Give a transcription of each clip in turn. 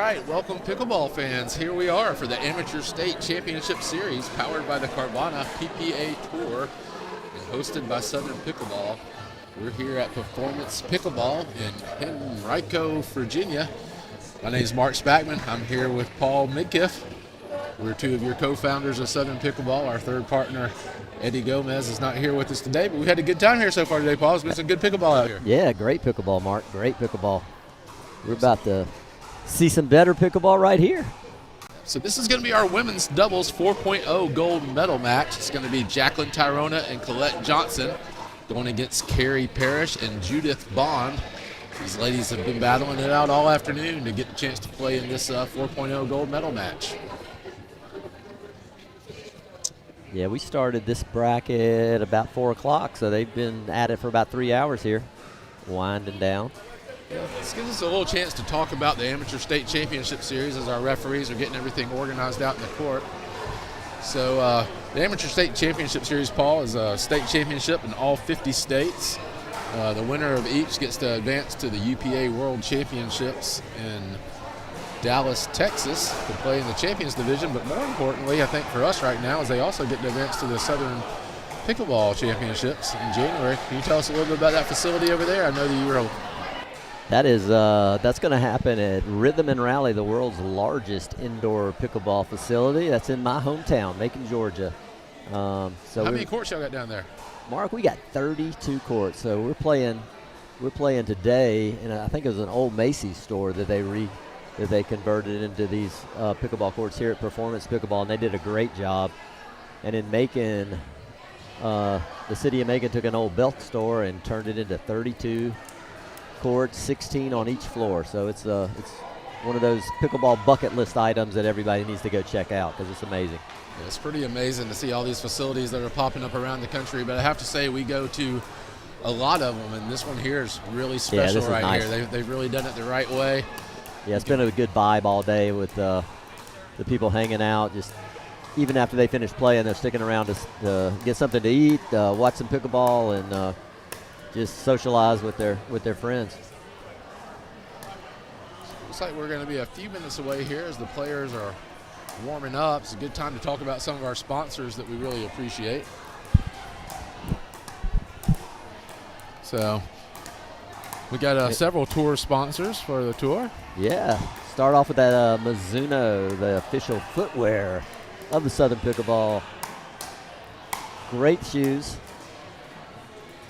right, welcome pickleball fans. Here we are for the Amateur State Championship Series powered by the Carvana PPA Tour and hosted by Southern Pickleball. We're here at Performance Pickleball in Henrico, Virginia. My name is Mark Spackman. I'm here with Paul Midkiff. We're two of your co-founders of Southern Pickleball. Our third partner, Eddie Gomez, is not here with us today, but we had a good time here so far today, Paul. There's been some good pickleball out here. Yeah, great pickleball, Mark. Great pickleball. We're about to see some better pickleball right here. So this is going to be our women's doubles 4.0 gold medal match. It's going to be Jacqueline Tirona and Colette Johnson going against Kaori Parrish and Judith Bond. These ladies have been battling it out all afternoon to get the chance to play in this 4.0 gold medal match. Yeah, we started this bracket about 4 o'clock, so they've been at it for about 3 hours here, winding down. Yeah, this gives us a little chance to talk about the Amateur State Championship Series as our referees are getting everything organized out in the court. So the Amateur State Championship Series, Paul, is a state championship in all 50 states. The winner of each gets to advance to the UPA World Championships in Dallas, Texas to play in the Champions Division. But more importantly, I think for us right now, is they also get to advance to the Southern Pickleball Championships in January. Can you tell us a little bit about that facility over there? I know that you were... That's going to happen at Rhythm and Rally, the world's largest indoor pickleball facility. That's in my hometown, Macon, Georgia. How many courts y'all got down there? Mark, we got 32 courts. So we're playing today, and I think it was an old Macy's store that they converted into these pickleball courts here at Performance Pickleball, and they did a great job. And in Macon, the city of Macon took an old Belk store and turned it into 32 courts, 16 on each floor. So it's one of those pickleball bucket list items that everybody needs to go check out because it's amazing. Yeah, it's pretty amazing to see all these facilities that are popping up around the country, but I have to say we go to a lot of them, and this one here is really special right nice. here. They've really done it the right way. Yeah, it's been a good vibe all day with the people hanging out. Just even after they finish playing, they're sticking around to get something to eat, watch some pickleball, and just socialize with their friends. Looks like we're going to be a few minutes away here as the players are warming up. It's a good time to talk about some of our sponsors that we really appreciate. So we got several tour sponsors for the tour. Yeah, start off with that Mizuno, the official footwear of the Southern Pickleball. Great shoes.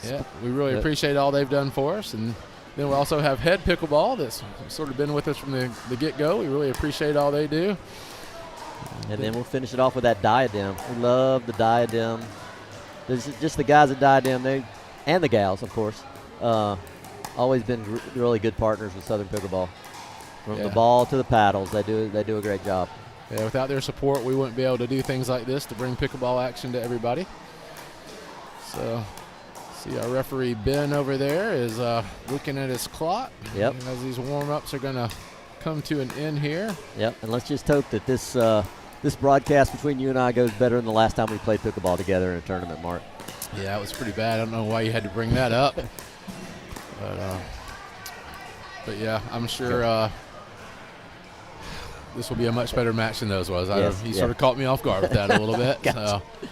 Yeah, we really appreciate all they've done for us. And then we also have Head Pickleball that's sort of been with us from the get-go. We really appreciate all they do. And then we'll finish it off with that Diadem. We love the Diadem. There's just the guys at Diadem, and the gals, of course, always been really good partners with Southern Pickleball. From the ball to the paddles, they do a great job. Yeah, without their support, we wouldn't be able to do things like this to bring pickleball action to everybody. So... see our referee Ben over there is looking at his clock. Yep. As these warm-ups are going to come to an end here. Yep. And let's just hope that this broadcast between you and I goes better than the last time we played pickleball together in a tournament, Mark. Yeah, it was pretty bad. I don't know why you had to bring that up. But yeah, I'm sure this will be a much better match than those was. Yes, He sort of caught me off guard with that a little bit. Gotcha. So.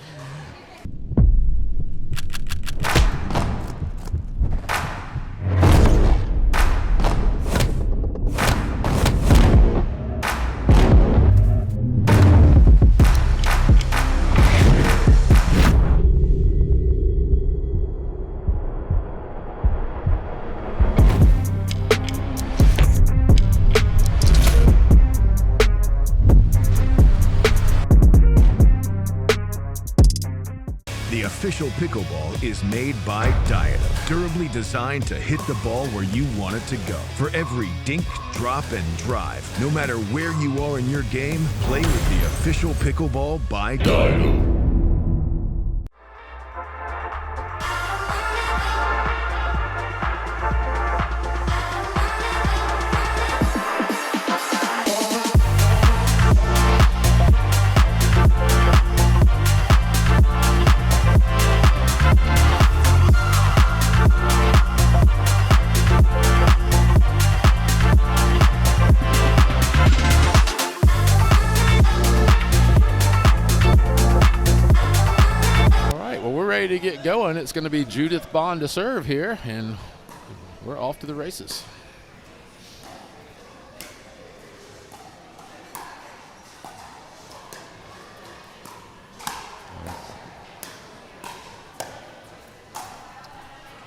Official Pickleball is made by Diadem, durably designed to hit the ball where you want it to go. For every dink, drop, and drive, no matter where you are in your game, play with the Official Pickleball by Diadem. going. It's going to be Judith Bond to serve here, and we're off to the races.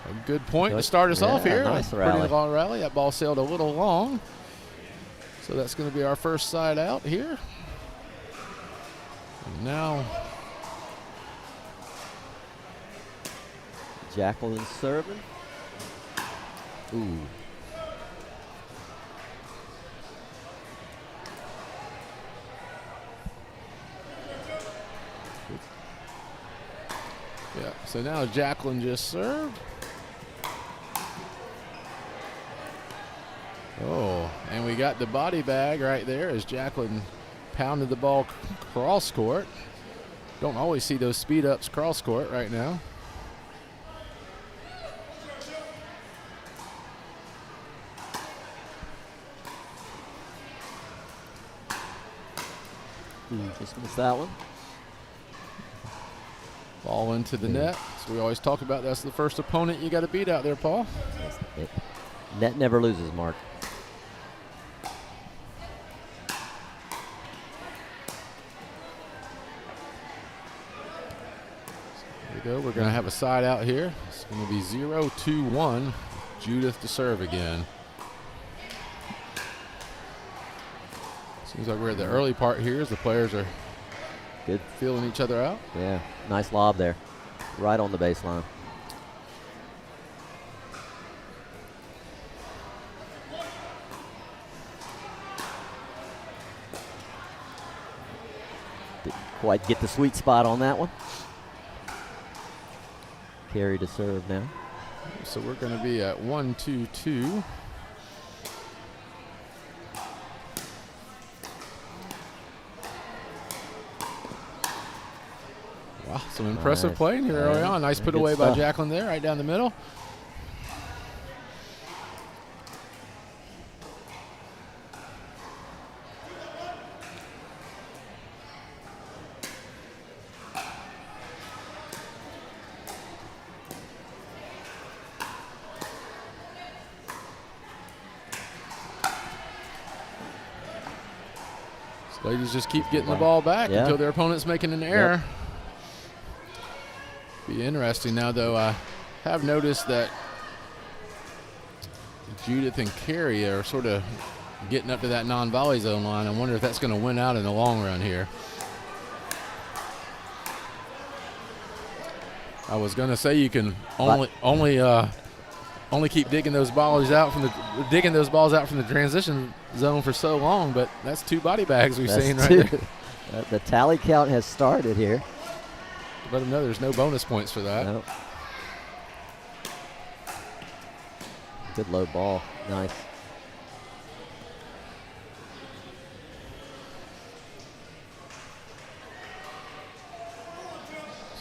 A good point to start us off here. Nice Pretty rally. long rally. That ball sailed a little long. So that's going to be our first side out here. And now Jacqueline serving. Ooh. Yeah, so now Jacqueline just served. Oh, and we got the body bag right there as Jacqueline pounded the ball cross court. Don't always see those speed ups cross court right now. Just missed that one. Ball into the net. So we always talk about that's the first opponent you got to beat out there, Paul. Net never loses, Mark. There we go. We're going to have a side out here. It's going to be 0-2-1. Judith to serve again. Seems like we're at the early part here as the players are Good. feeling each other out. Yeah, nice lob there. Right on the baseline. Didn't quite get the sweet spot on that one. Carry to serve now. So we're going to be at 1-2-2. Wow, some impressive Nice. playing here early on. Nice put Good away by stuff. Jacqueline there, right down the middle. So ladies just keep getting the ball back Yeah. until their opponent's making an error. Be interesting now, though. I have noticed that Judith and Carrie are sort of getting up to that non-volley zone line. I wonder if that's going to win out in the long run here. I was going to say you can only keep digging those balls out from the transition zone for so long, but that's 2 body bags we've That's seen right 2. there. The tally count has started here. Let them know there's no bonus points for that. Nope. Good low ball. Nice.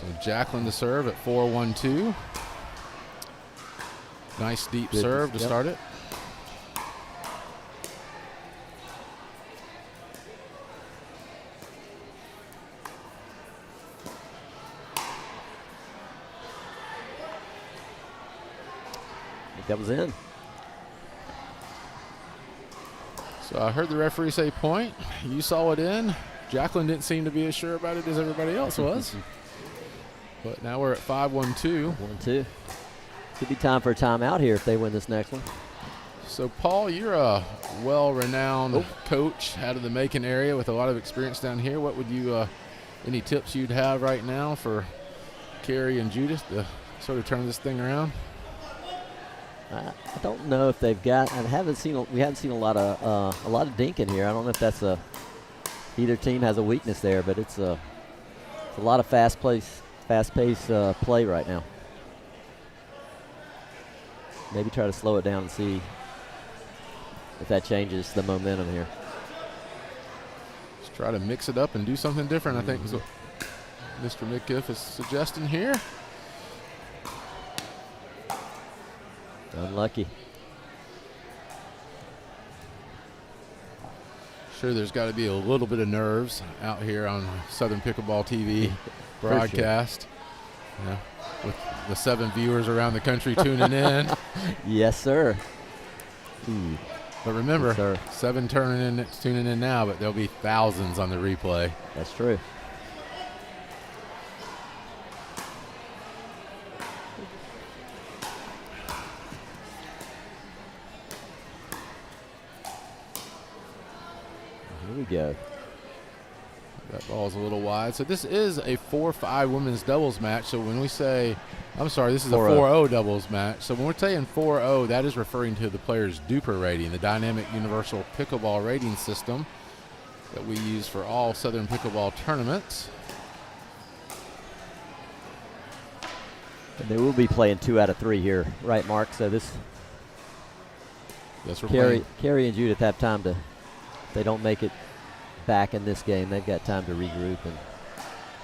So Jacqueline to serve at 4-1-2. Nice deep Good. serve to Yep. start it. I think that was in. So I heard the referee say point. You saw it in. Jacqueline didn't seem to be as sure about it as everybody else was. But now we're at 5-1-2. 1-2. Could be time for a timeout here if they win this next one. So, Paul, you're a well-renowned coach out of the Macon area with a lot of experience down here. What would you, any tips you'd have right now for Carrie and Judith to sort of turn this thing around? I don't know if they've got. We haven't seen a lot of dink in here. I don't know if that's either team has a weakness there, but it's a lot of fast-paced play right now. Maybe try to slow it down and see if that changes the momentum here. Just try to mix it up and do something different, I think is what Mr. McGiff is suggesting here. Unlucky. Sure, there's got to be a little bit of nerves out here on Southern Pickleball TV broadcast. Yeah, with the 7 viewers around the country tuning in. Yes, sir. Ooh. But remember, Yes, sir. 7 tuning in now, but there'll be thousands on the replay. That's true. Here we go. That ball's a little wide. So this is a 4-5 women's doubles match. So when we say, I'm sorry, this is a 4-0 doubles match. So when we're saying 4-0, that is referring to the player's DUPR rating, the Dynamic Universal Pickleball Rating System that we use for all Southern Pickleball tournaments. And they will be playing 2 out of 3 here, right, Mark? So this Yes, we're Kaori and Judith have time to, if they don't make it back in this game, they've got time to regroup. And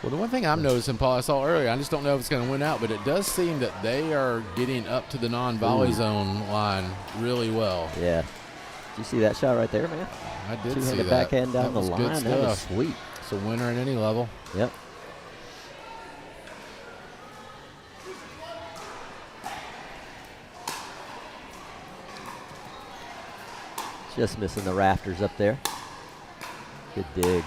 well, the one thing I'm noticing, Paul, I saw earlier, I just don't know if it's going to win out, but it does seem that they are getting up to the non-volley zone line really well. Yeah. Did you see that shot right there, man? I did see Two-handed that. backhand down the was good line. That was stuff. sweet. It's a winner at any level. Yep. Just missing the rafters up there. Good dig.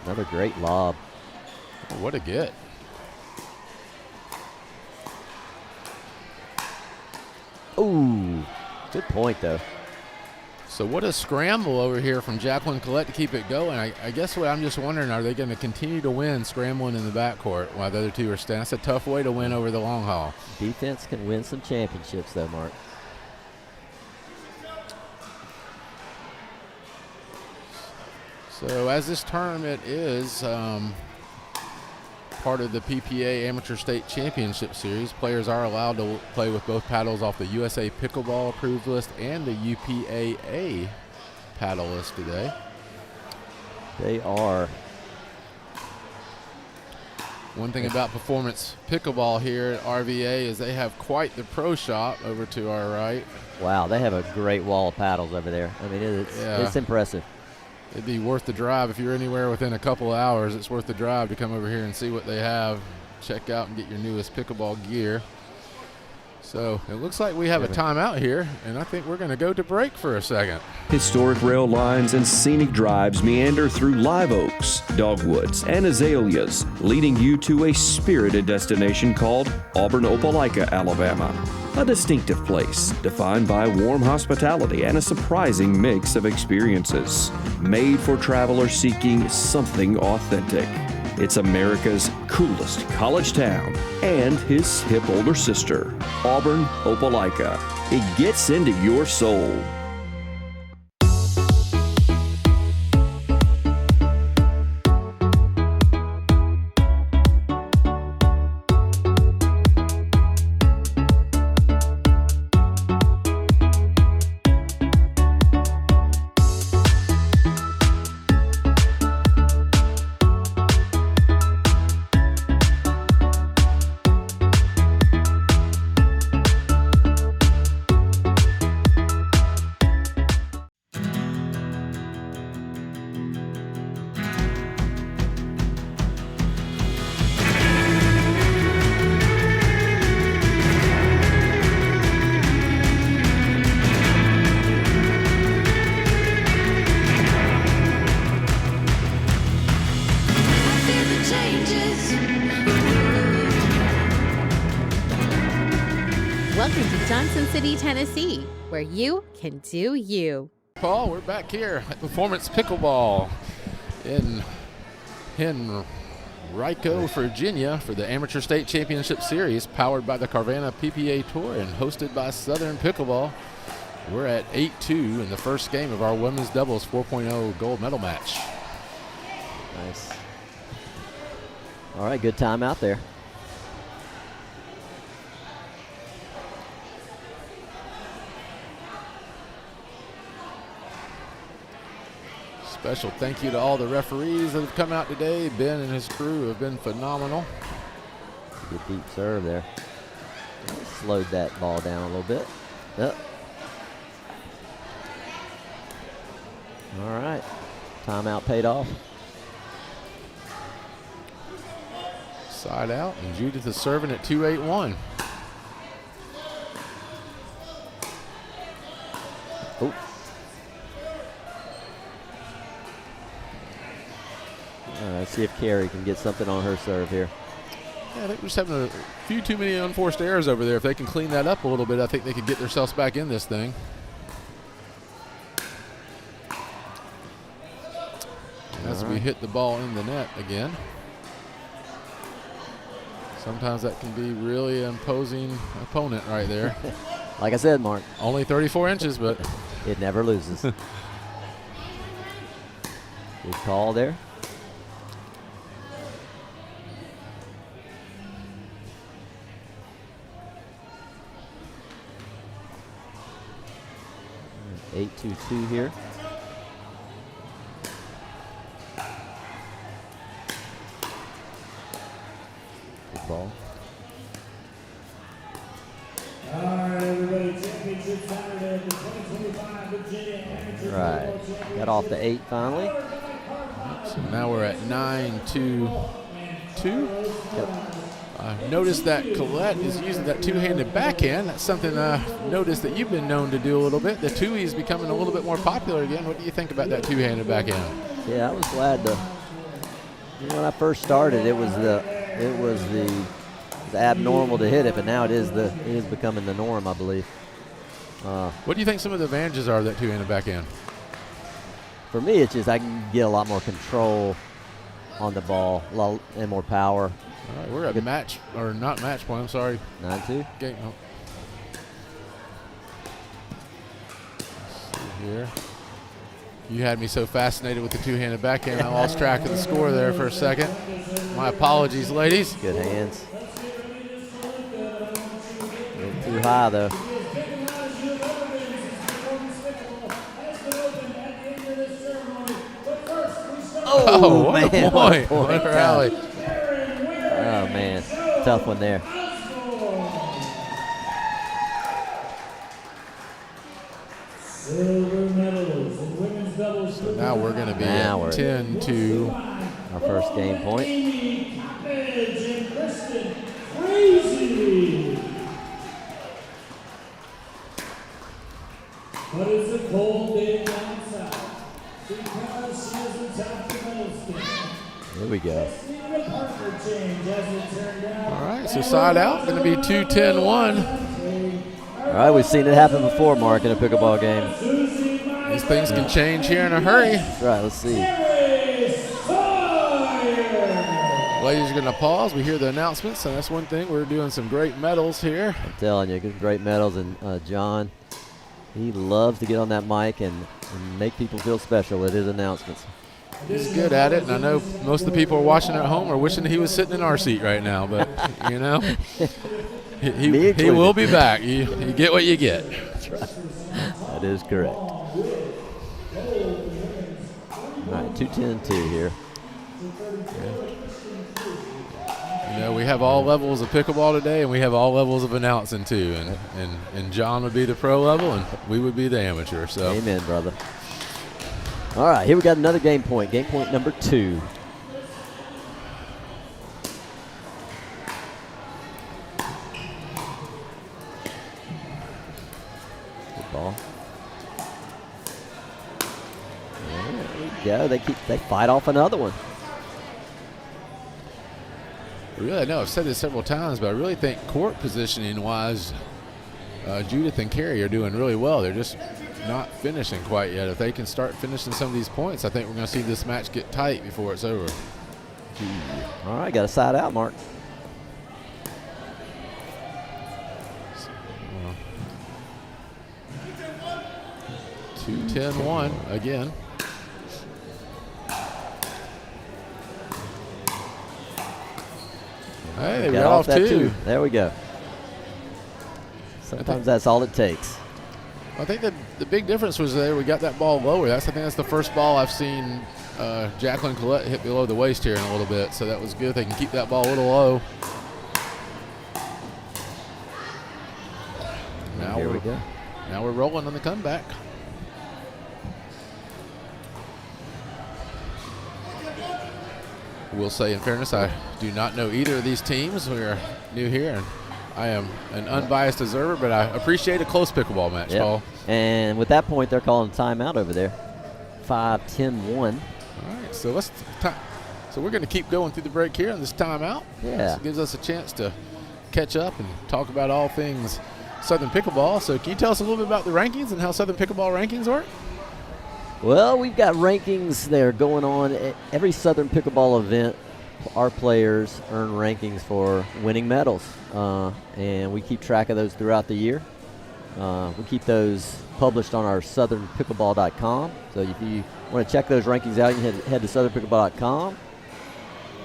Another great lob. Oh, what a get. Ooh, good point, though. So what a scramble over here from Jacqueline Colette to keep it going. I guess what I'm just wondering, are they going to continue to win scrambling in the backcourt while the other two are standing? That's a tough way to win over the long haul. Defense can win some championships, though, Mark. So as this tournament is part of the PPA Amateur State Championship Series, players are allowed to play with both paddles off the USA Pickleball approved list and the UPAA paddle list today. They are. One thing about Performance Pickleball here at RVA is they have quite the pro shop over to our right. Wow, they have a great wall of paddles over there. I mean, it's impressive. It'd be worth the drive. If you're anywhere within a couple of hours, it's worth the drive to come over here and see what they have. Check out and get your newest pickleball gear. So it looks like we have a timeout here, and I think we're going to go to break for a second. Historic rail lines and scenic drives meander through live oaks, dogwoods, and azaleas, leading you to a spirited destination called Auburn Opelika, Alabama. A distinctive place defined by warm hospitality and a surprising mix of experiences, made for travelers seeking something authentic. It's America's coolest college town and his hip older sister, Auburn Opelika. It gets into your soul. Tennessee, where you can do you. Paul, we're back here at Performance Pickleball in Henrico, Virginia for the Amateur State Championship Series, powered by the Carvana PPA Tour and hosted by Southern Pickleball. We're at 8-2 in the first game of our women's doubles 4.0 gold medal match. Nice. All right, good time out there. Special thank you to all the referees that have come out today. Ben and his crew have been phenomenal. Good deep serve there. Slowed that ball down a little bit. Yep. All right. Timeout paid off. Side out, and Judith is serving at 2-8-1. Oh. Let's see if Kaori can get something on her serve here. Yeah, I think we're just having a few too many unforced errors over there. If they can clean that up a little bit, I think they could get themselves back in this thing. As we hit the ball in the net again. Sometimes that can be really imposing opponent right there. Like I said, Mark. Only 34 inches, but it never loses. Good call there. Eight 8-2-2 here. Good ball. Right. Got off the 8 finally. So now we're at 9-2-2. Yep. I noticed that Colette is using that two-handed backhand. That's something I noticed that you've been known to do a little bit. The two-E is becoming a little bit more popular again. What do you think about that two-handed backhand? Yeah, I was glad to. When I first started, it was abnormal to hit it, but now it is becoming the norm, I believe. What do you think some of the advantages are of that two-handed backhand? For me, it's just I can get a lot more control on the ball and more power. All right, we're at match, or not match point, I'm sorry. 9-2. Game. Oh. Let's see here. You had me so fascinated with the two-handed backhand, I lost track of the score there for a second. My apologies, ladies. Good hands. Too high, though. Oh, what man, a point. What a rally. Oh, man. Tough one there. So now we're going to be at 10-2. Our first game point. But it's a cold day down south because she has a top medal. Here we go. All right, so side out, going to be 2-10-1. All right, we've seen it happen before, Mark, in a pickleball game. These things can change here in a hurry. That's right, let's see. Ladies are going to pause. We hear the announcements, and that's one thing. We're doing some great medals here. I'm telling you, great medals. And John, he loves to get on that mic and make people feel special with his announcements. He's good at it, and I know most of the people watching at home are wishing he was sitting in our seat right now, but, you know, he will be back. You get what you get. That's right. That is correct. All right, 2-10-2 here. You know, we have all levels of pickleball today, and we have all levels of announcing too. And John would be the pro level, and we would be the amateur. So, amen, brother. All right, here we got another game point. Game point number 2. Good ball. There we go. They fight off another one. Really, I know I've said this several times, but I really think court positioning-wise, Judith and Kaori are doing really well. They're just not finishing quite yet. If they can start finishing some of these points, I think we're going to see this match get tight before it's over. All right, got a side out, Mark. So, 2-10-1 again. Hey, they got off two. There we go. Sometimes that's all it takes. I think the big difference was there we got that ball lower. I think that's the first ball I've seen Jacqueline and Colette hit below the waist here in a little bit, so that was good. They can keep that ball a little low. Now here we go. Now we're rolling on the comeback. Will say, in fairness, I do not know either of these teams. We are new here, and I am an unbiased observer, but I appreciate a close pickleball match, Paul. And with that point, they're calling timeout over there. 5-10-1. All right, so so we're going to keep going through the break here on this timeout. Yeah. This gives us a chance to catch up and talk about all things Southern Pickleball. So can you tell us a little bit about the rankings and how Southern Pickleball rankings work? Well, we've got rankings that are going on at every Southern Pickleball event. Our players earn rankings for winning medals, and we keep track of those throughout the year. We keep those published on our southernpickleball.com. So if you want to check those rankings out, you can head to southernpickleball.com,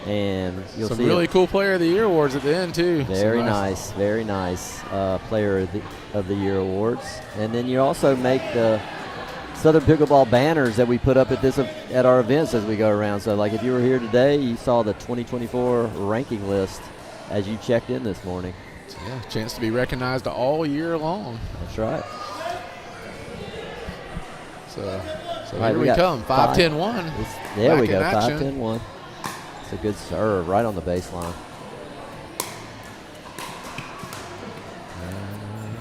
and you'll see some really cool Player of the Year awards at the end too. Very nice, very nice Player of the Year awards. And then you also make the Southern Pickleball banners that we put up at our events as we go around. So like if you were here today, you saw the 2024 ranking list as you checked in this morning. Yeah, chance to be recognized all year long. That's right. So right, here we come, 5-10-1. There we go, 5-10-1. It's a good serve right on the baseline.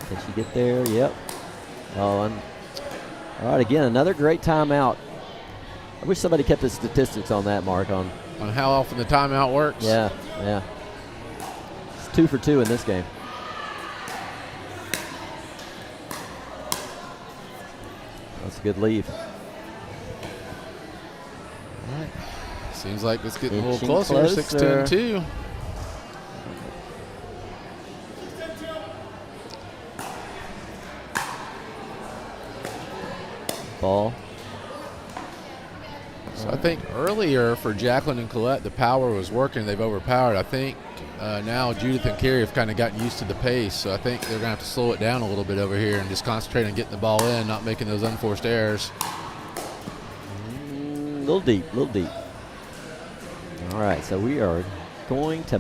Can she get there? Yep. Oh, and all right, again, another great timeout. I wish somebody kept the statistics on that, Mark, on how often the timeout works. Yeah. It's 2 for 2 in this game. That's a good leave. All right. Seems like it's getting a little Inching closer. closer. 6-10-2. Ball. So I think earlier for Jacqueline and Colette, the power was working. They've overpowered. I think now Judith and Kaori have kind of gotten used to the pace. So I think they're going to have to slow it down a little bit over here and just concentrate on getting the ball in, not making those unforced errors. A little deep. All right, so we are going to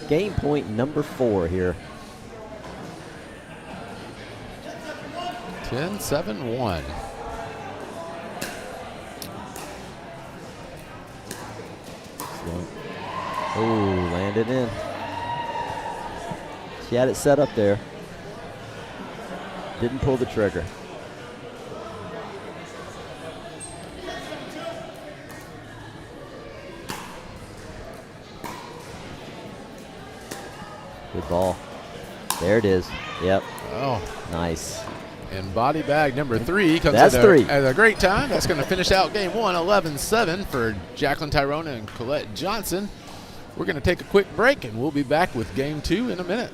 game point number 4 here. 10-7-1. Oh, landed in. She had it set up there. Didn't pull the trigger. Good ball. There it is. Yep. Oh, nice. And body bag number 3 comes That's at 3. At a great time. That's going to finish out game 1, 11-7 for Jacqueline Tirona and Colette Johnson. We're going to take a quick break, and we'll be back with game 2 in a minute.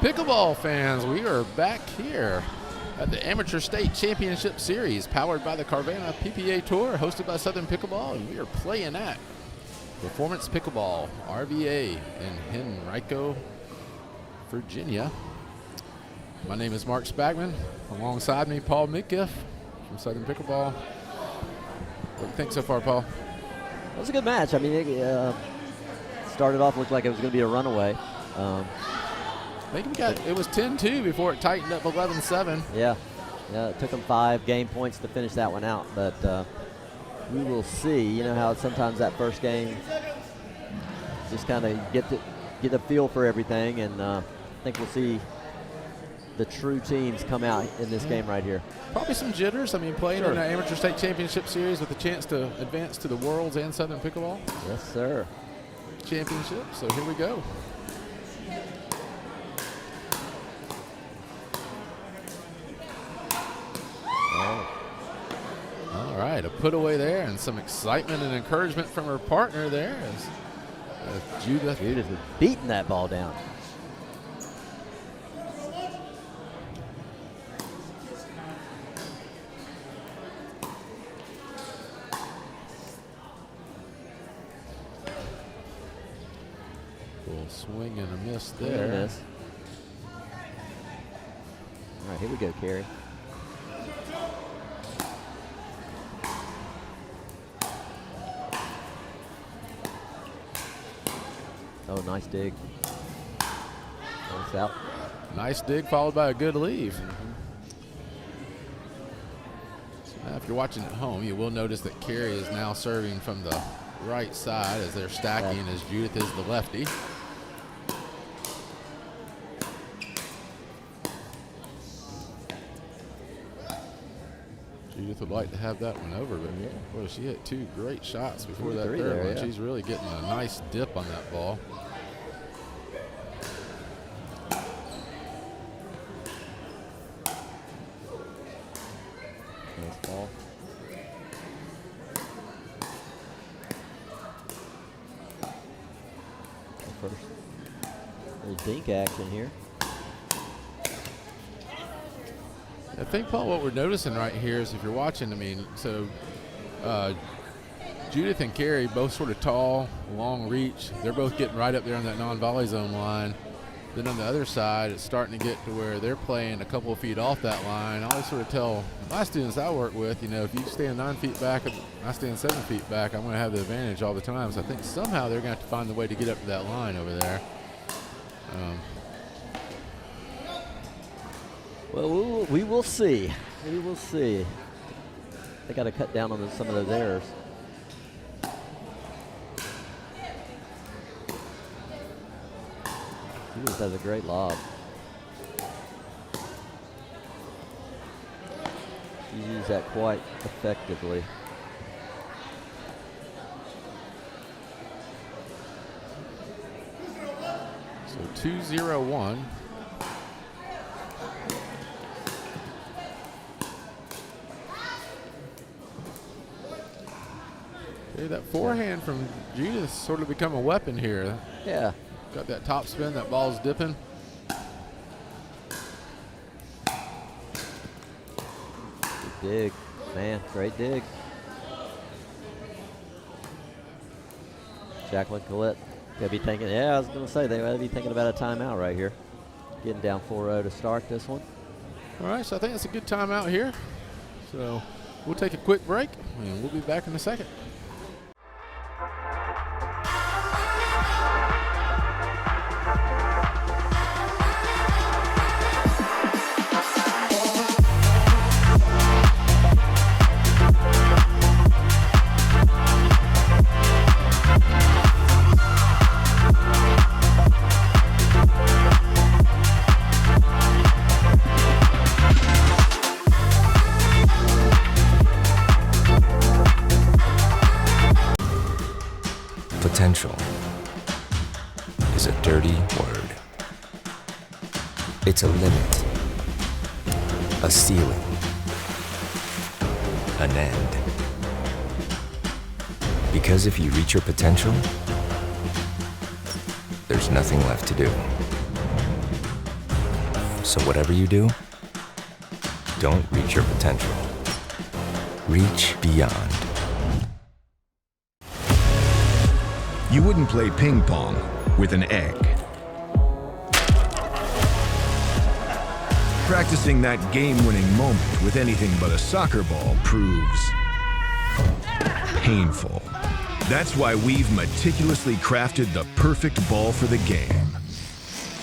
Pickleball fans, we are back here at the Amateur State Championship Series powered by the Carvana PPA Tour, hosted by Southern Pickleball, and we are playing at Performance Pickleball RVA in Henrico, Virginia. My name is Mark Spagman. Alongside me, Paul Midgiff from Southern Pickleball. What do you think so far, Paul? It was a good match. I mean, it started off, looked like it was going to be a runaway. I think it was 10-2 before it tightened up 11-7. Yeah, it took them 5 game points to finish that one out, but we will see. You know how sometimes that first game just kind of get a feel for everything, and I think we'll see the true teams come out in this game right here. Probably some jitters. I mean, playing in an Amateur State Championship Series with a chance to advance to the Worlds and Southern Pickleball. Yes, sir. Championship. So here we go. All right, a put away there, and some excitement and encouragement from her partner there as Judith is beating that ball down. Little swing and a miss Swing and a there. miss. All right, here we go, Carrie. Oh, nice dig. Nice out. Nice dig followed by a good leave. So now if you're watching at home, you will notice that Carrie is now serving from the right side as they're stacking, as Judith is the lefty. Judith would like to have that one over, but boy, she hit 2 great shots before that third there, one. yeah. She's really getting a nice dip on that ball. Nice ball. First little dink action here. I think, Paul, what we're noticing right here is if you're watching, I mean, so Judith and Carrie, both sort of tall, long reach. They're both getting right up there on that non-volley zone line. Then on the other side, it's starting to get to where they're playing a couple of feet off that line. I always sort of tell my students I work with, you know, if you stand 9 feet back, I stand 7 feet back, I'm going to have the advantage all the time. So I think somehow they're going to have to find the way to get up to that line over there. Well, we will see. We will see. They got to cut down on some of those errors. Judith has a great lob. She used that quite effectively. So 2-0-1. Okay, that forehand from Judith sort of become a weapon here. Yeah. Got that top spin, that ball's dipping. Good dig. Man, great dig. Jacqueline, Colette, gotta be thinking, yeah, I was gonna say, they gotta be thinking about a timeout right here. Getting down 4-0 to start this one. All right, so I think it's a good timeout here. So we'll take a quick break, and we'll be back in a second. Potential is a dirty word. It's a limit, a ceiling, an end. Because if you reach your potential, there's nothing left to do. So whatever you do, don't reach your potential. Reach beyond. You wouldn't play ping pong with an egg. Practicing that game-winning moment with anything but a soccer ball proves painful. That's why we've meticulously crafted the perfect ball for the game.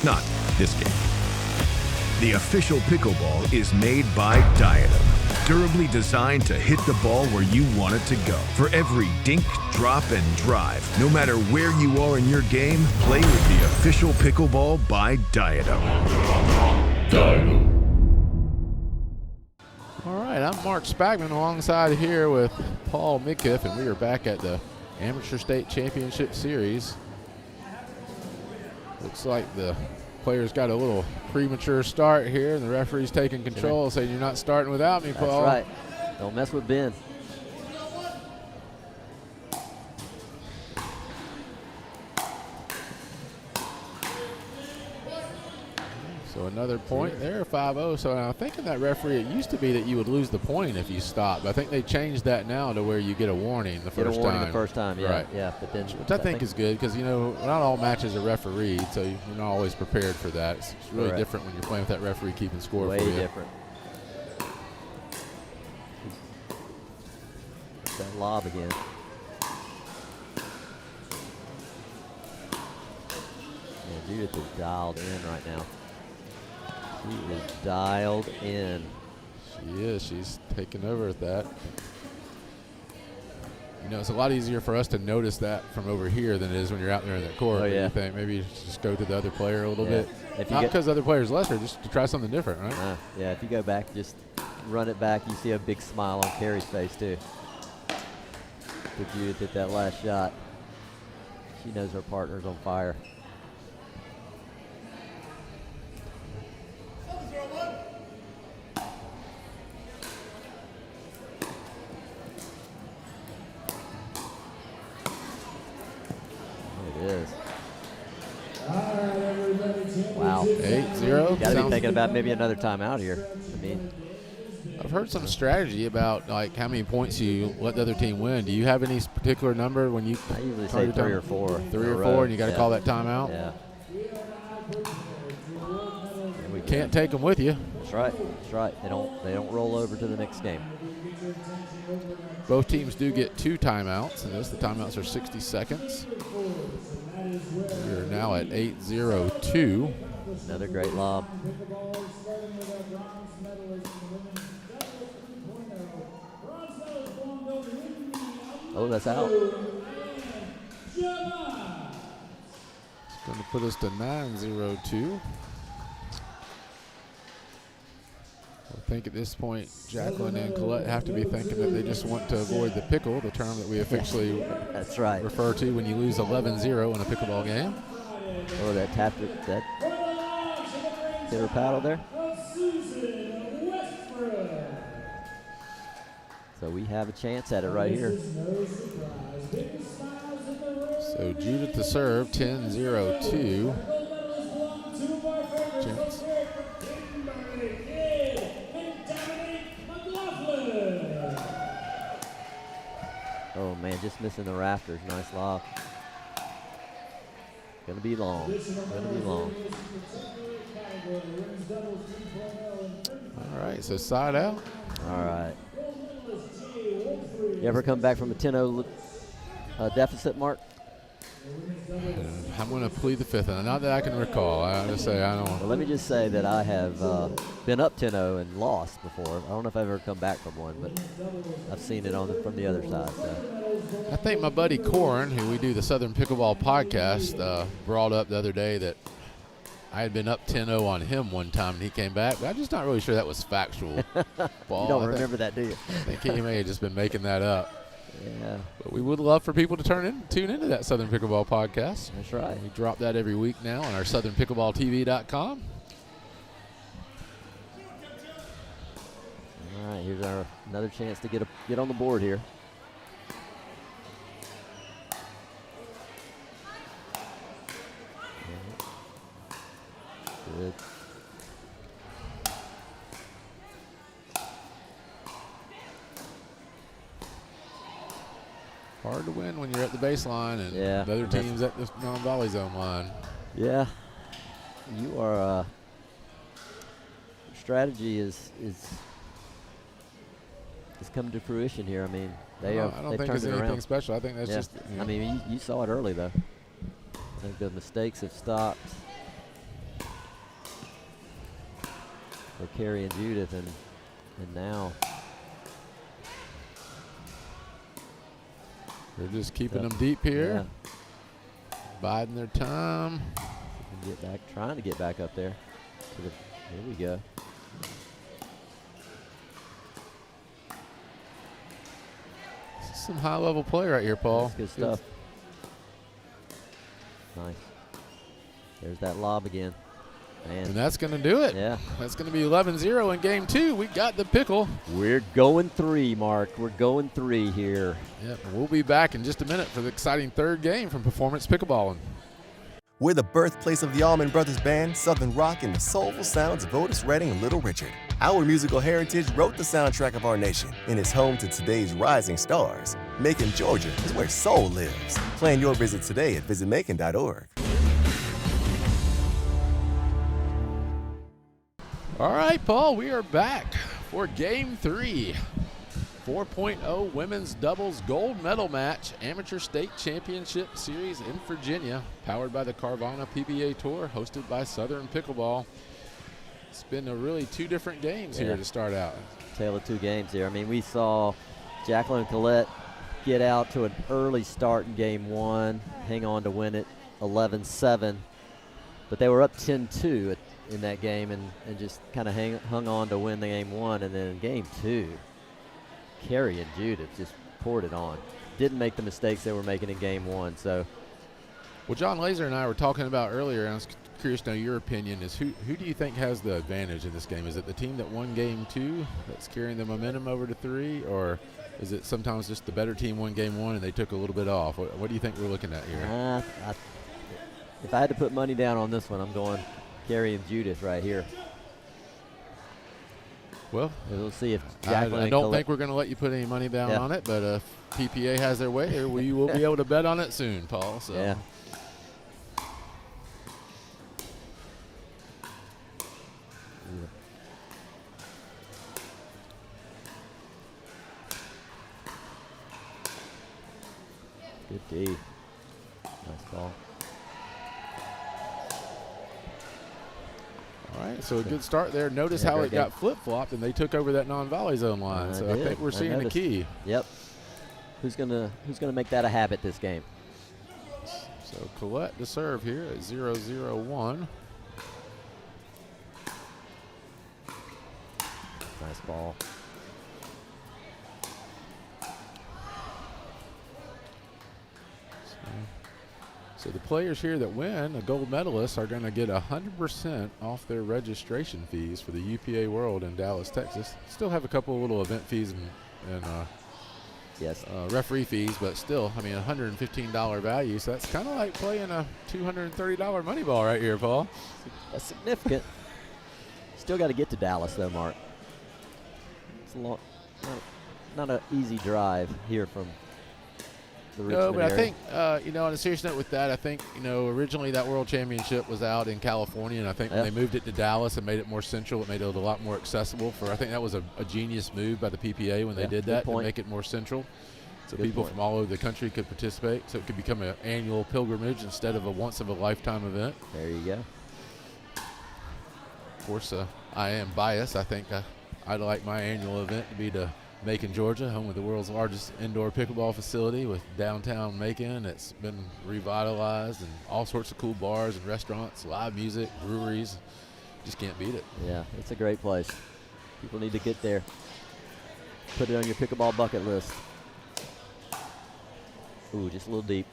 Not this game. The official pickleball is made by Diadem. Durably designed to hit the ball where you want it to go. For every dink, drop, and drive, no matter where you are in your game, play with the official pickleball by Diadem. All right, I'm Mark Spagman alongside here with Paul Midkiff, and we are back at the Amateur State Championship Series. Looks like the players got a little premature start here, and the referee's taking control, saying you're not starting without me, Paul. That's right. Don't mess with Ben. So another point there, 5-0. So I'm thinking that referee, it used to be that you would lose the point if you stopped. I think they changed that now to where you get a warning the first time. The first time, yeah. Right. Yeah, but then which I think is good because, you know, not all matches are refereed, so you're not always prepared for that. It's really Correct. different when you're playing with that referee keeping score way for you. different. That lob again. Yeah, Judith is dialed in right now. She is dialed in. She is. She's taking over at that. You know, it's a lot easier for us to notice that from over here than it is when you're out there in the court. Oh, yeah. You think maybe just go to the other player a little bit. If you Not get- because the other player's lesser, just to try something different, right? Yeah, if you go back, just run it back, you see a big smile on Carrie's face, too. But Judith hit that last shot. She knows her partner's on fire. It is. Wow. 8-0. Got to be thinking about maybe another timeout here. I mean, I've heard some strategy about like how many points you let the other team win. Do you have any particular number when you? I usually call say your 3 time? or 4. 3 or 4, and you got to Yeah. call that timeout. Yeah. And we can't take them with you. That's right. That's right. They don't roll over to the next game. Both teams do get 2 timeouts, and the timeouts are 60 seconds. We're now at 8-0-2. Another great lob. Oh, that's out. It's going to put us to 9-0-2. I think at this point, Jacqueline and Colette have to be thinking that they just want to avoid the pickle, the term that we officially That's right. refer to when you lose 11-0 in a pickleball game. Oh, that tapped it. That hit her paddle there. So we have a chance at it right here. So Judith to serve, 10-0-2. Chance. Oh man, just missing the rafters. Nice lob. Gonna be long. Gonna be long. All right, so side out. All right. You ever come back from a 10-0 deficit, Mark? I'm going to plead the fifth, and not that I can recall. I have to say I don't. Well, let me just say that I have been up 10-0 and lost before. I don't know if I've ever come back from one, but I've seen it from the other side. So. I think my buddy Corin, who we do the Southern Pickleball podcast, brought up the other day that I had been up 10-0 on him one time, and he came back. But I'm just not really sure that was factual. Paul, You don't remember that, do you? I think he may have just been making that up. Yeah. But we would love for people to tune into that Southern Pickleball podcast. That's right. We drop that every week now on our southernpickleballtv.com. All right, here's another chance to get on the board here. Good. Hard to win when you're at the baseline and Yeah, the other that's- team's at the non-volley zone line. Yeah, you are. Strategy is coming to fruition here. I mean, I don't they've think turned it's it anything around. special. I think that's Yeah. just. You know, I mean, you saw it early though. I think the mistakes have stopped for Carrie and Judith, and now they're just keeping Yeah. them deep here, yeah, biding their time. trying to get back up there. Here we go. This is some high-level play right here, Paul. That's good stuff. Nice. There's that lob again. And Man. that's going to do it. Yeah. That's going to be 11-0 in game 2. We got the pickle. We're going 3, Mark. We're going 3 here. Yep. We'll be back in just a minute for the exciting third game from Performance Pickleball. We're the birthplace of the Allman Brothers Band, Southern Rock, and the soulful sounds of Otis Redding and Little Richard. Our musical heritage wrote the soundtrack of our nation and is home to today's rising stars. Macon, Georgia is where soul lives. Plan your visit today at visitmacon.org. All right, Paul, we are back for Game 3. 4.0 women's doubles gold medal match, Amateur State Championship Series in Virginia, powered by the Carvana PBA Tour, hosted by Southern Pickleball. It's been a really 2 different games here to start out. Tale of 2 games here. I mean, we saw Jacqueline and Colette get out to an early start in game 1, hang on to win it 11-7, but they were up 10-2 in that game and just kind of hung on to win the game 1, and then in game 2, Kaori and Judith just poured it on. Didn't make the mistakes they were making in game 1. So, well, John Laser and I were talking about earlier, and I was curious to know your opinion, is who do you think has the advantage in this game? Is it the team that won game 2 that's carrying the momentum over to 3, or is it sometimes just the better team won game 1 and they took a little bit off? What do you think we're looking at here? If I had to put money down on this one, I'm going Kaori and Judith right here. Well, we'll see if Jacqueline I don't think we're going to let you put any money down on it, but if PPA has their way here, we will be able to bet on it soon, Paul. So. Yeah. Good D. Nice ball. All right, so a good start there. Notice how it got flip-flopped, and they took over that non-volley zone line. So I think we're seeing the key. Yep. Who's gonna make that a habit this game? So Colette to serve here at 0-0-1. Nice ball. So the players here that win, the gold medalists, are going to get 100% off their registration fees for the UPA World in Dallas, Texas. Still have a couple of little event fees and referee fees, but still, I mean, $115 value. So that's kind of like playing a $230 money ball right here, Paul. That's significant. Still got to get to Dallas, though, Mark. It's a long, not an easy drive here from the Richmond but area. I think, on a serious note with that, I think, originally that World Championship was out in California, and I think when they moved it to Dallas and made it more central, it made it a lot more accessible. I think that was a genius move by the PPA when they did that to make it more central, so people from all over the country could participate, so it could become an annual pilgrimage instead of a once-of-a-lifetime event. There you go. Of course, I am biased. I think I'd like my annual event to be to Macon, Georgia, home of the world's largest indoor pickleball facility with downtown Macon. It's been revitalized and all sorts of cool bars and restaurants, live music, breweries. Just can't beat it. Yeah, it's a great place. People need to get there. Put it on your pickleball bucket list. Ooh, just a little deep.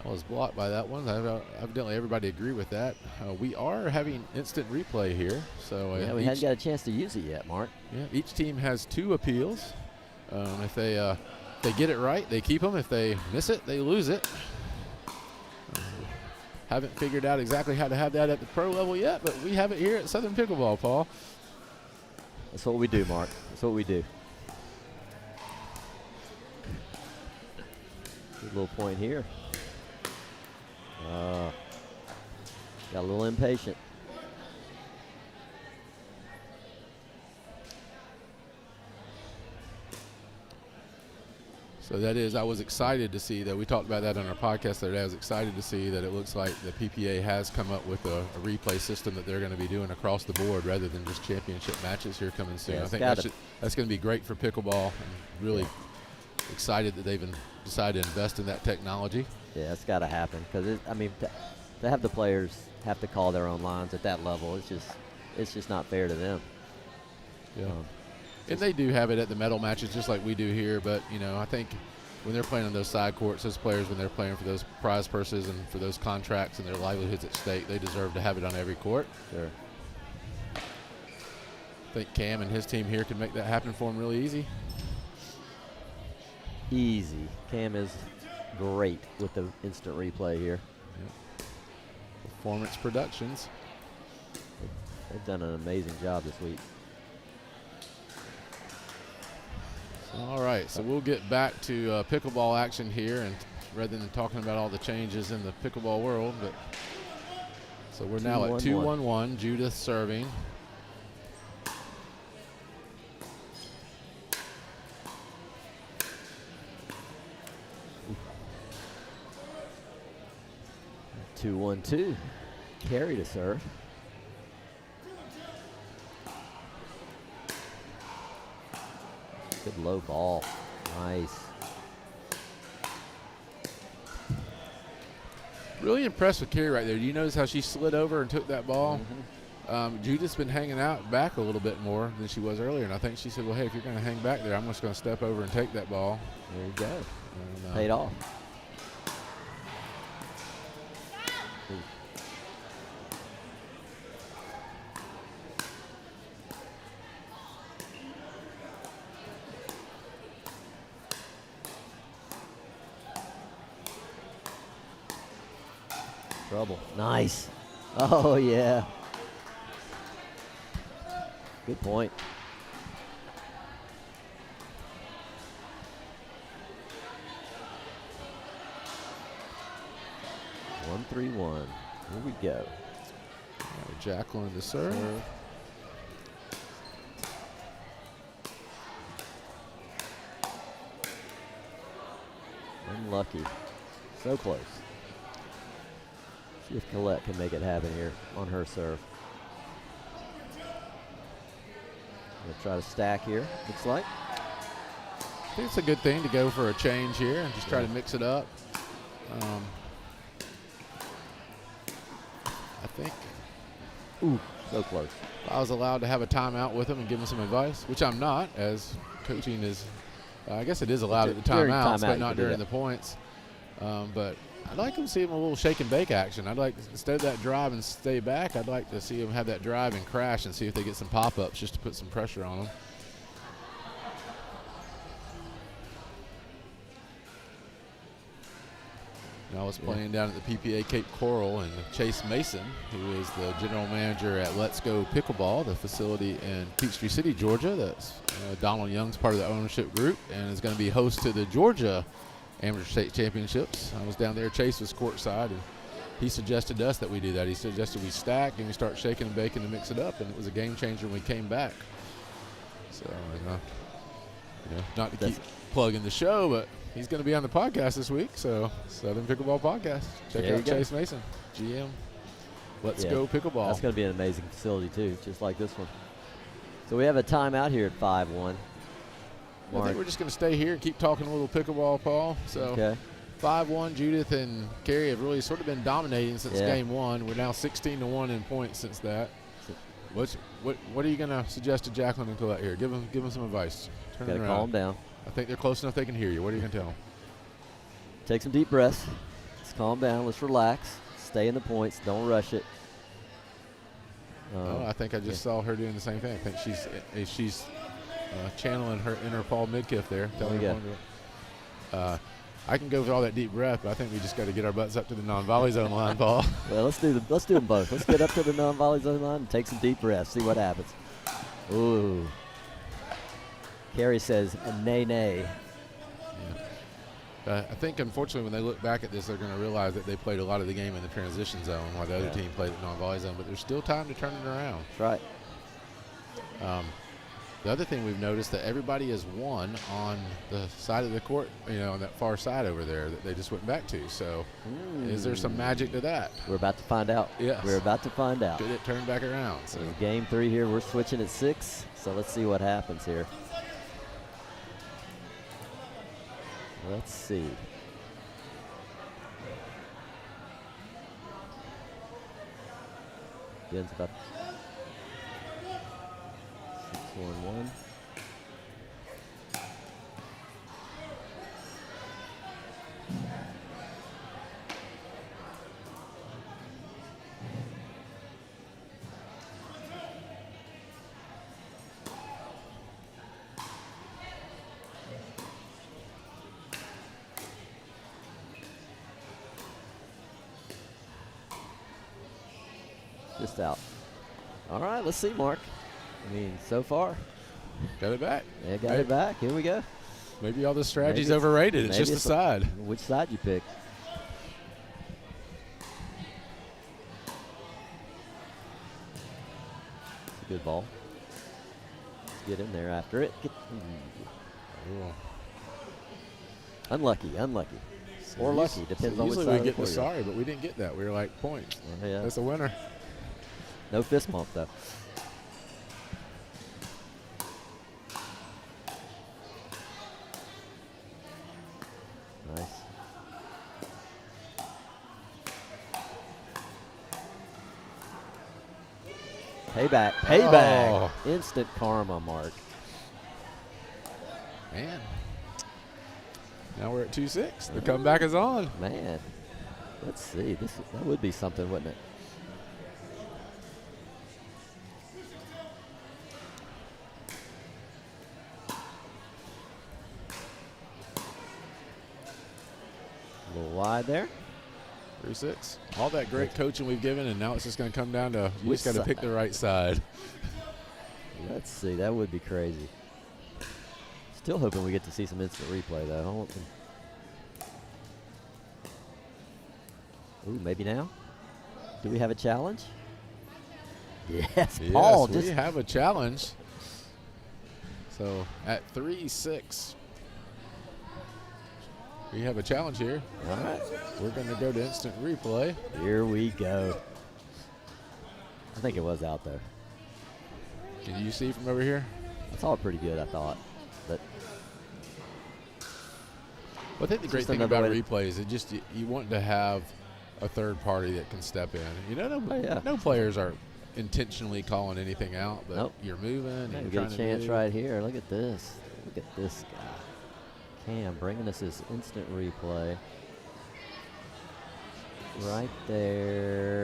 I was blocked by that one. Evidently, everybody agree with that. We are having instant replay here, so we haven't got a chance to use it yet, Mark. Yeah, each team has 2 appeals. If they get it right, they keep them. If they miss it, they lose it. Haven't figured out exactly how to have that at the pro level yet, but we have it here at Southern Pickleball, Paul. That's what we do, Mark. That's what we do. Good little point here. Got a little impatient. So that is, I was excited to see that. We talked about that on our podcast the other day. I was excited to see that it looks like the PPA has come up with a replay system that they're going to be doing across the board rather than just championship matches here coming soon. I think that's going to be great for pickleball. I'm really excited that they've decided to invest in that technology. Yeah, it's got to happen because, to have the players have to call their own lines at that level, it's just not fair to them. Yeah. And they do have it at the medal matches just like we do here, but, I think when they're playing on those side courts, those players, when they're playing for those prize purses and for those contracts and their livelihoods at stake, they deserve to have it on every court. Sure. I think Cam and his team here can make that happen for them really easy. Easy. Cam is great with the instant replay here. Performance Productions. They've done an amazing job this week. All right, so we'll get back to pickleball action here, and rather than talking about all the changes in the pickleball world, but so we're now at 2-1-1. Judith serving. Two, 1-2. Kaori to serve. Good low ball. Nice. Really impressed with Kaori right there. Do you notice how she slid over and took that ball? Judith's been hanging out back a little bit more than she was earlier, and I think she said, well, hey, if you're going to hang back there, I'm just going to step over and take that ball. There you go. And, paid off. Trouble. Nice. Oh, yeah. Good point. One, 3-1. Here we go. All right, Jacqueline to serve. Unlucky. So close. See if Colette can make it happen here on her serve. Gonna try to stack here, looks like. I think it's a good thing to go for a change here and just try to mix it up. I think so close. if I was allowed to have a timeout with them and give them some advice, which I'm not, as coaching is, I guess it is allowed at the timeouts, but not during the points. But I'd like to see them a little shake and bake action. I'd like, instead of that drive and stay back, I'd like to see them have that drive and crash and see if they get some pop-ups just to put some pressure on them. And I was playing down at the PPA Cape Coral, and Chase Mason, who is the general manager at Let's Go Pickleball, the facility in Peachtree City, Georgia. That's Donald Young's part of the ownership group, and is going to be host to the Georgia Amateur State Championships. I was down there. Chase was courtside, and he suggested to us that we do that. He suggested we stack and we start shaking and baking to mix it up, and it was a game changer when we came back. So, not to keep plugging the show, but he's going to be on the podcast this week. So, Southern Pickleball Podcast. Check out Chase Mason, GM. Let's Go Pickleball. That's going to be an amazing facility too, just like this one. So we have a timeout here at 5-1. I think we're just going to stay here and keep talking a little pickleball, Paul. So 5-1, Judith and Kaori have really sort of been dominating since game one. We're now 16-1 in points since that. What are you going to suggest to Jacqueline and Colette here? Give them some advice. Turn it around. Calm down. I think they're close enough they can hear you. What are you going to tell them? Take some deep breaths. Let's calm down. Let's relax. Stay in the points. Don't rush it. I think I just saw her doing the same thing. I think she's channeling her inner Paul Midkiff there. Telling her I can go with all that deep breath, but I think we just got to get our butts up to the non-volley zone line, Paul. Well, let's do them both. Let's get up to the non-volley zone line and take some deep breaths. See what happens. Ooh. Kaori says, nay, nay. I think, unfortunately, when they look back at this, they're going to realize that they played a lot of the game in the transition zone while the other team played at non-volley zone, but there's still time to turn it around. That's right. The other thing we've noticed that everybody has won on the side of the court, on that far side over there that they just went back to. So is there some magic to that? We're about to find out. Yes. We're about to find out. Could it turn back around? So game 3 here. We're switching at 6. So let's see what happens here. Let's see. Again's about 6-1-1. just out. All right, let's see, Mark. I mean, so far. Got it back. Yeah, got it back. Here we go. Maybe all this strategy's overrated. It's just the side. Which side you pick? It's a good ball. Let's get in there after it. Unlucky. Or lucky, depends on which side. Usually we get the sorry, but we didn't get that. We were like, points. Yeah. That's a winner. No fist bump, though. Nice. Payback. Oh. Instant karma, Mark. Man. Now we're at 2-6. The comeback is on. Man. Let's see. That would be something, wouldn't it? A little wide there. 3-6. All that great coaching we've given, and now it's just going to come down to you just got to pick the right side. Let's see. That would be crazy. Still hoping we get to see some instant replay, though. I want them. Ooh, maybe now? Do we have a challenge? Yes, Paul. Yes, we have a challenge. So at 3-6, we have a challenge here. All right. We're going to go to instant replay. Here we go. I think it was out there. Can you see from over here? I saw it pretty good, I thought. But I think the great thing about replays is just you want to have a third party that can step in. You know, no players are intentionally calling anything out, but you're moving. And you get a chance right here. Look at this. Look at this guy. Cam bringing us his instant replay. Right there.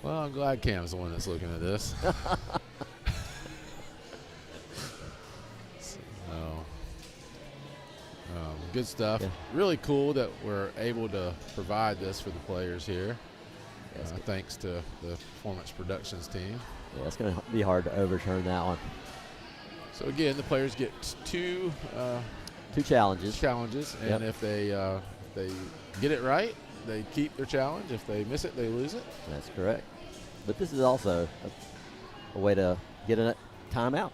Well, I'm glad Cam's the one that's looking at this. Good stuff. Yeah. Really cool that we're able to provide this for the players here. Thanks to the Performance Productions team. Yeah, it's going to be hard to overturn that one. So again, the players get two challenges. And if they get it right, they keep their challenge. If they miss it, they lose it. That's correct. But this is also a way to get a timeout.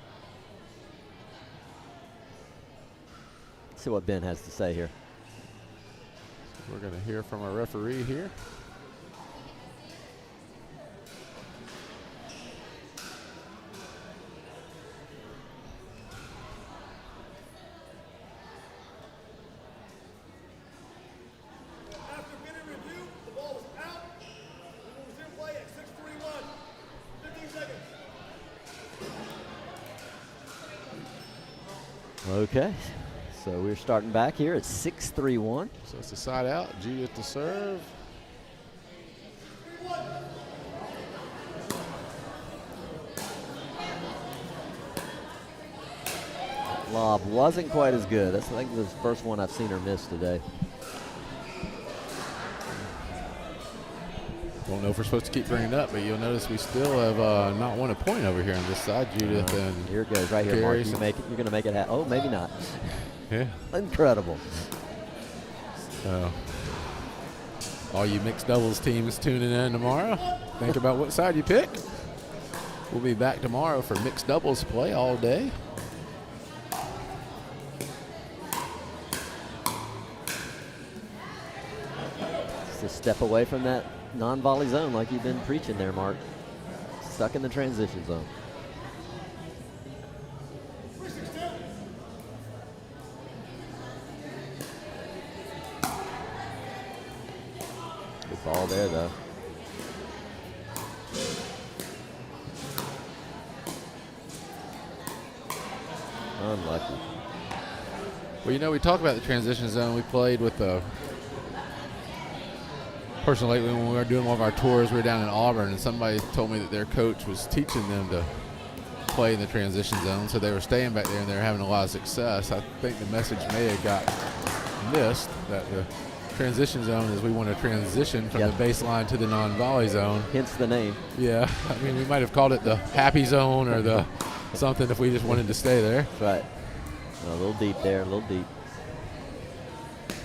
See what Ben has to say here. We're going to hear from our referee here. After getting review, the ball was out. We will resume play at 6:31. 15 seconds. Okay. So we're starting back here at 6-3-1. So it's a side out. Judith to serve. Lob wasn't quite as good. That's, I think, the first one I've seen her miss today. Don't know if we're supposed to keep bringing it up, but you'll notice we still have not won a point over here on this side. Judith and here it goes right here, Mark. You're going to make it happen. Oh, maybe not. Yeah. Incredible. All you mixed doubles teams tuning in tomorrow, think about what side you pick. We'll be back tomorrow for mixed doubles play all day. Just a step away from that non-volley zone like you've been preaching there, Mark. Stuck in the transition zone. Good ball there, though. Unlucky. Well, you know, we talk about the transition zone. We played with a person lately when we were doing one of our tours. We were down in Auburn, and somebody told me that their coach was teaching them to play in the transition zone, so they were staying back there and they were having a lot of success. I think the message may have got missed that the transition zone is we want to transition from the baseline to the non-volley zone. Hence the name. Yeah, I mean, we might have called it the happy zone or the something if we just wanted to stay there. That's right. A little deep there, a little deep.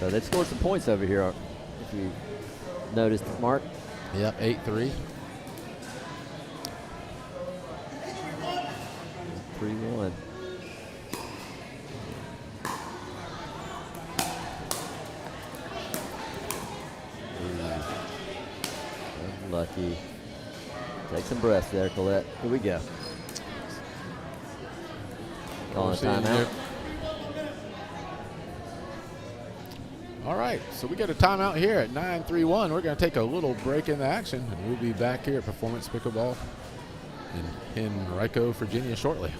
So they scored some points over here, if you noticed, Mark. Yep, 8-3. 3-1. Unlucky. Take some breaths there, Colette. Here we go. Calling a timeout. All right, so we got a timeout here at 9:31. We're going to take a little break in the action, and we'll be back here at Performance Pickleball in Henrico, Virginia shortly.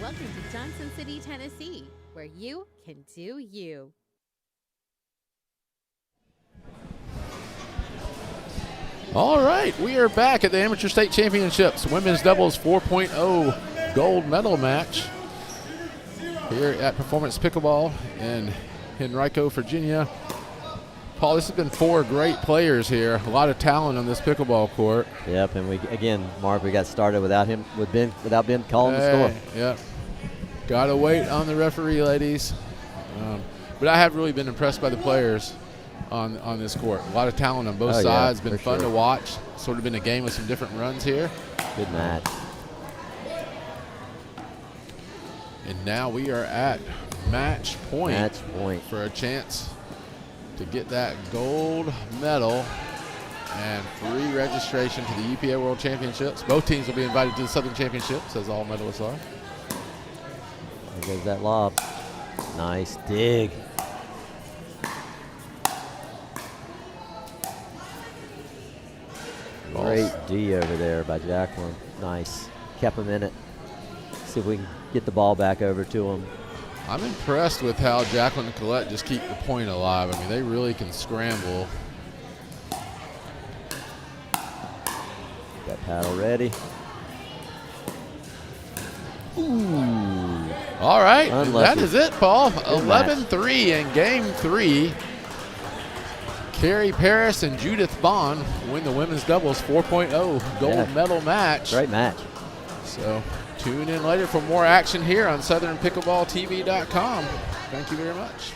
Welcome to Johnson City, Tennessee, where you can do you. All right, we are back at the Amateur State Championships Women's Doubles 4.0 gold medal match here at Performance Pickleball in Henrico, Virginia. Paul, this has been 4 great players here. A lot of talent on this pickleball court. Yep, and we again, Mark, we got started without him, without Ben calling the score. Yep. Got to wait on the referee, ladies. But I have really been impressed by the players on this court. A lot of talent on both sides. Been fun to watch. Sort of been a game with some different runs here. Good match. And now we are at match point. Match point. For a chance to get that gold medal and free registration to the UPA World Championships. Both teams will be invited to the Southern Championships, as all medalists are. There goes that lob. Nice dig. Great D over there by Jacqueline. Nice. Kept him in it. See if we can get the ball back over to him. I'm impressed with how Jacqueline and Colette just keep the point alive. I mean, they really can scramble. Got paddle ready. Ooh. All right, Unlucky. that is it, Paul. 11-3 in game 3. Carrie Paris and Judith Bond win the women's doubles 4.0 gold medal match. Great match. So tune in later for more action here on SouthernPickleballTV.com. Thank you very much.